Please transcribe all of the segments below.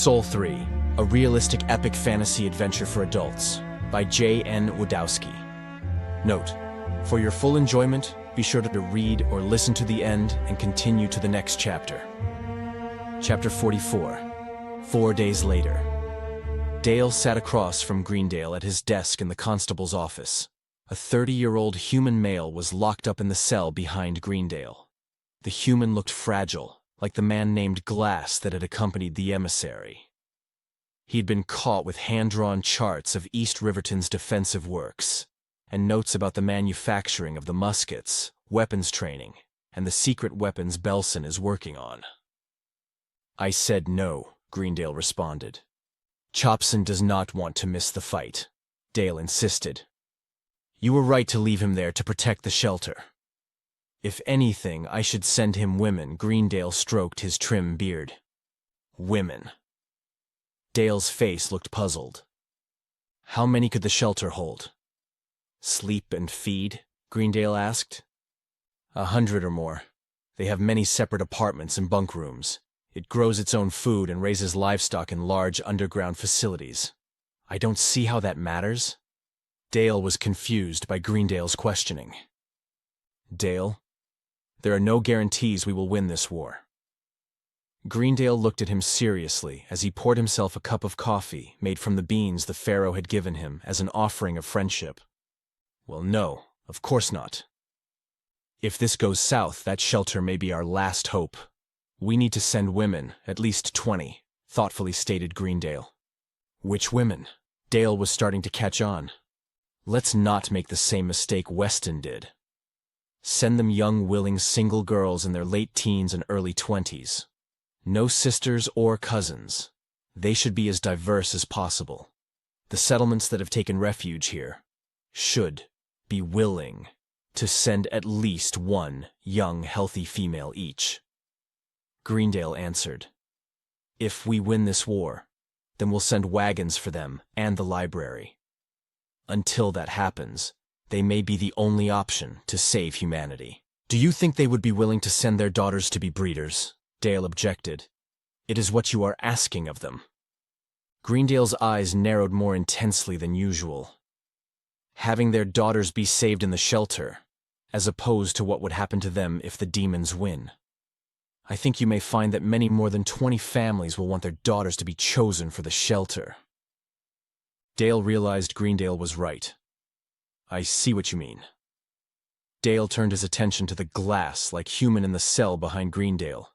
Soul 3, a realistic epic fantasy adventure for adults, by J.N. Wdowski. Note: for your full enjoyment, be sure to read or listen to the end and continue to the next chapter. Chapter 44. 4 days later. Dale sat across from Greendale at his desk in the constable's office. A 30-year-old human male was locked up in the cell behind Greendale. The human looked fragile, like the man named Glass that had accompanied the emissary. He had been caught with hand-drawn charts of East Riverton's defensive works, and notes about the manufacturing of the muskets, weapons training, and the secret weapons Belson is working on. "I said no," Greendale responded. "Chopson does not want to miss the fight," Dale insisted. "You were right to leave him there to protect the shelter. If anything, I should send him women." Greendale stroked his trim beard. "Women." Dale's face looked puzzled. "How many could the shelter hold?" "Sleep and feed?" Greendale asked. 100 or more. They have many separate apartments and bunk rooms. It grows its own food and raises livestock in large underground facilities. "I don't see how that matters." Dale was confused by Greendale's questioning. "Dale, there are no guarantees we will win this war." Greendale looked at him seriously as he poured himself a cup of coffee made from the beans the Pharaoh had given him as an offering of friendship. "Well, no, of course not. If this goes south, that shelter may be our last hope. We need to send women, at least 20, thoughtfully stated Greendale. "Which women?" Dale was starting to catch on. "Let's not make the same mistake Weston did. Send them young, willing single girls in their late teens and early 20s. No sisters or cousins. They should be as diverse as possible. The settlements that have taken refuge here should be willing to send at least one young, healthy female each." Greendale answered, "If we win this war, then we'll send wagons for them and the library. Until that happens, they may be the only option to save humanity." "Do you think they would be willing to send their daughters to be breeders?" Dale objected. "It is what you are asking of them." Greendale's eyes narrowed more intensely than usual. "Having their daughters be saved in the shelter, as opposed to what would happen to them if the demons win. I think you may find that many more than 20 families will want their daughters to be chosen for the shelter." Dale realized Greendale was right. "I see what you mean." Dale turned his attention to the glass-like human in the cell behind Greendale.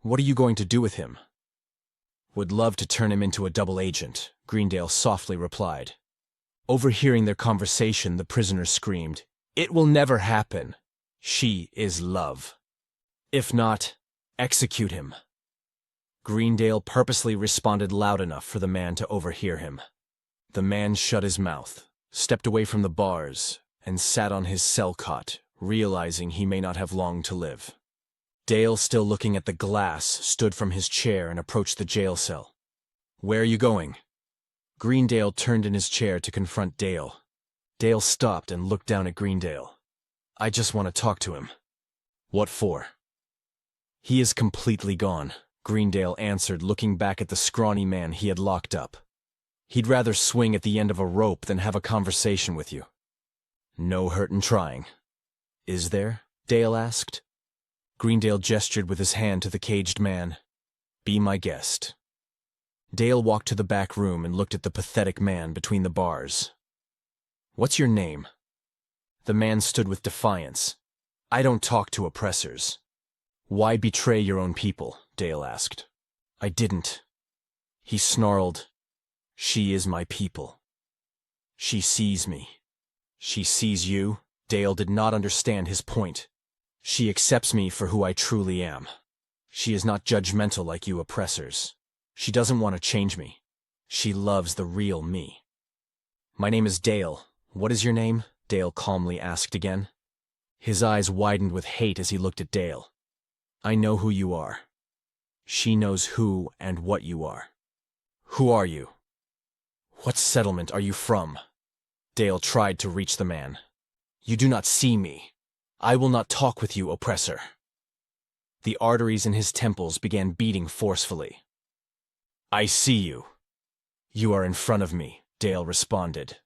"What are you going to do with him?" "Would love to turn him into a double agent," Greendale softly replied. Overhearing their conversation, the prisoner screamed, "It will never happen. She is love. If not, execute him." Greendale purposely responded loud enough for the man to overhear him. The man shut his mouth, stepped away from the bars, and sat on his cell cot, realizing he may not have long to live. Dale, still looking at the glass, stood from his chair and approached the jail cell. "Where are you going?" Greendale turned in his chair to confront Dale. Dale stopped and looked down at Greendale. "I just want to talk to him." "What for?" "He is completely gone," Greendale answered, looking back at the scrawny man he had locked up. "He'd rather swing at the end of a rope than have a conversation with you." "No hurt in trying." "Is there?" Dale asked. Greendale gestured with his hand to the caged man. "Be my guest." Dale walked to the back room and looked at the pathetic man between the bars. "What's your name?" The man stood with defiance. "I don't talk to oppressors." "Why betray your own people?" Dale asked. "I didn't." He snarled, "She is my people. She sees me." "She sees you?" Dale did not understand his point. "She accepts me for who I truly am. She is not judgmental like you oppressors. She doesn't want to change me. She loves the real me." "My name is Dale. What is your name?" Dale calmly asked again. His eyes widened with hate as he looked at Dale. "I know who you are. She knows who and what you are. Who are you? What settlement are you from?" Dale tried to reach the man. "You do not see me. I will not talk with you, oppressor." The arteries in his temples began beating forcefully. I see you. You are in front of me, Dale responded.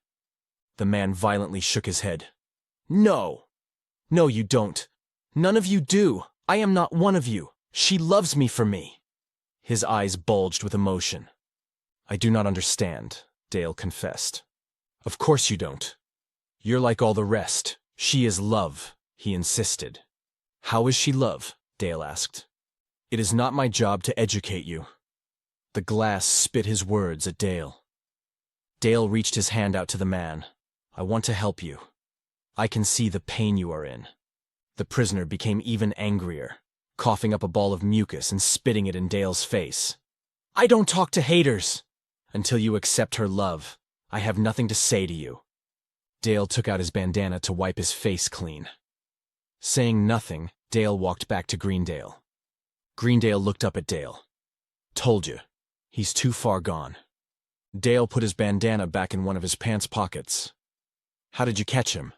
The man violently shook his head. No! No, you don't. None of you do. I am not one of you. She loves me for me. His eyes bulged with emotion. I do not understand, Dale confessed. Of course you don't. You're like all the rest. She is love, he insisted. How is she love? Dale asked. It is not my job to educate you. The glass spit his words at Dale. Dale reached his hand out to the man. I want to help you. I can see the pain you are in. The prisoner became even angrier, coughing up a ball of mucus and spitting it in Dale's face. I don't talk to haters. Until you accept her love, I have nothing to say to you. Dale took out his bandana to wipe his face clean. Saying nothing, Dale walked back to Greendale. Greendale looked up at Dale. Told you, he's too far gone. Dale put his bandana back in one of his pants pockets. How did you catch him?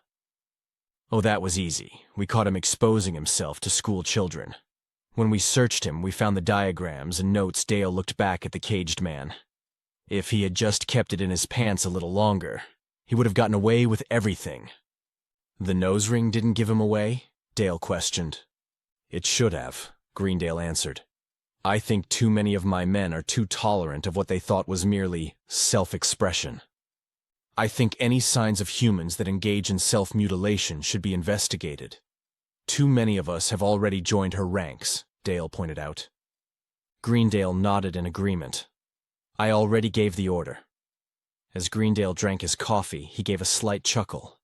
Oh, that was easy. We caught him exposing himself to school children. When we searched him, we found the diagrams and notes. Dale looked back at the caged man. If he had just kept it in his pants a little longer, he would have gotten away with everything. The nose ring didn't give him away? Dale questioned. It should have, Greendale answered. I think too many of my men are too tolerant of what they thought was merely self-expression. I think any signs of humans that engage in self-mutilation should be investigated. Too many of us have already joined her ranks, Dale pointed out. Greendale nodded in agreement. I already gave the order. As Greendale drank his coffee, he gave a slight chuckle.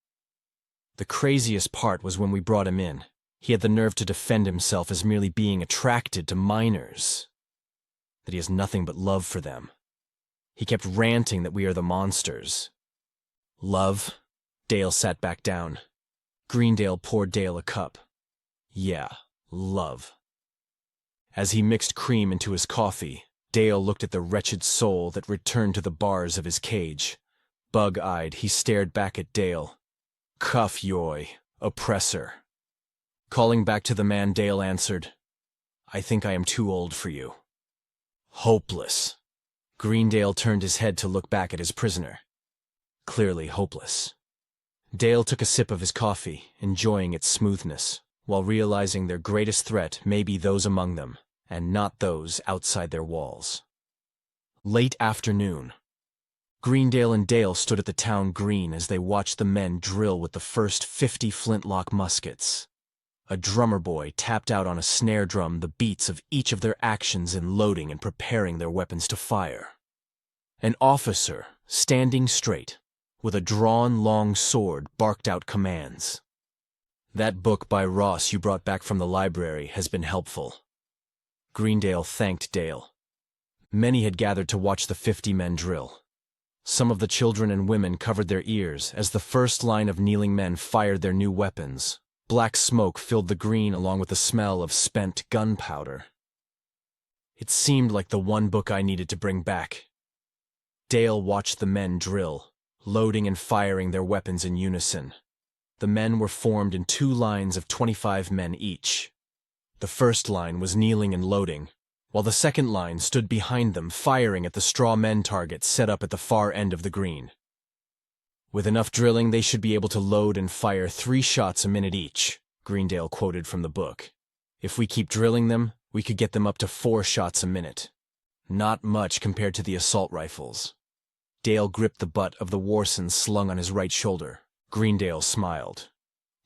The craziest part was when we brought him in. He had the nerve to defend himself as merely being attracted to minors, that he has nothing but love for them. He kept ranting that we are the monsters. Love? Dale sat back down. Greendale poured Dale a cup. Yeah, love. As he mixed cream into his coffee, Dale looked at the wretched soul that returned to the bars of his cage. Bug-eyed, he stared back at Dale. Cuff yoy, oppressor. Calling back to the man, Dale answered, I think I am too old for you. Hopeless. Greendale turned his head to look back at his prisoner. Clearly hopeless. Dale took a sip of his coffee, enjoying its smoothness, while realizing their greatest threat may be those among them, and not those outside their walls. Late afternoon. Greendale and Dale stood at the town green as they watched the men drill with the first 50 flintlock muskets. A drummer boy tapped out on a snare drum the beats of each of their actions in loading and preparing their weapons to fire. An officer, standing straight, with a drawn long sword, barked out commands. That book by Ross you brought back from the library has been helpful. Greendale thanked Dale. Many had gathered to watch the 50 men drill. Some of the children and women covered their ears as the first line of kneeling men fired their new weapons. Black smoke filled the green along with the smell of spent gunpowder. It seemed like the one book I needed to bring back. Dale watched the men drill, loading and firing their weapons in unison. The men were formed in 2 lines of 25 men each. The first line was kneeling and loading, while the second line stood behind them firing at the straw men targets set up at the far end of the green. With enough drilling, they should be able to load and fire 3 shots a minute each, Greendale quoted from the book. If we keep drilling them, we could get them up to 4 shots a minute. Not much compared to the assault rifles. Dale gripped the butt of the Warson slung on his right shoulder. Greendale smiled.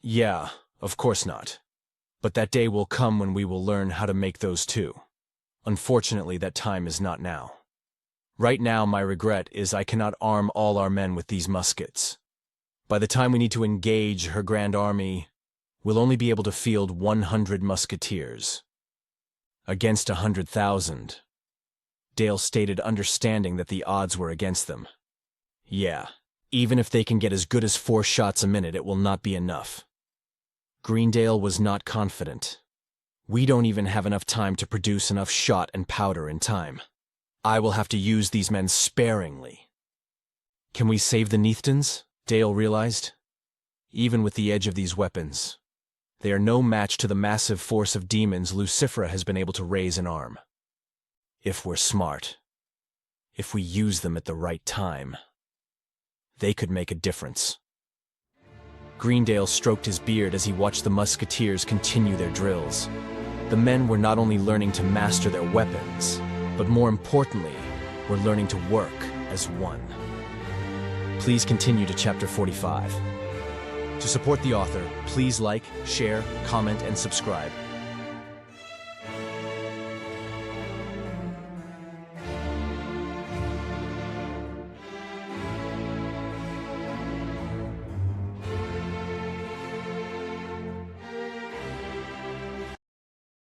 Yeah, of course not. But that day will come when we will learn how to make those too. Unfortunately, that time is not now. Right now, my regret is I cannot arm all our men with these muskets. By the time we need to engage her grand army, we'll only be able to field 100 musketeers. Against 100,000. Dale stated, understanding that the odds were against them. Yeah, even if they can get as good as 4 shots a minute, it will not be enough. Greendale was not confident. We don't even have enough time to produce enough shot and powder in time. I will have to use these men sparingly. Can we save the Neathtons? Dale realized. Even with the edge of these weapons, they are no match to the massive force of demons Lucifera has been able to raise and arm. If we're smart. if we use them at the right time, they could make a difference. Greendale stroked his beard as he watched the musketeers continue their drills. The men were not only learning to master their weapons, but more importantly, were learning to work as one. Please continue to Chapter 45. To support the author, please like, share, comment, and subscribe.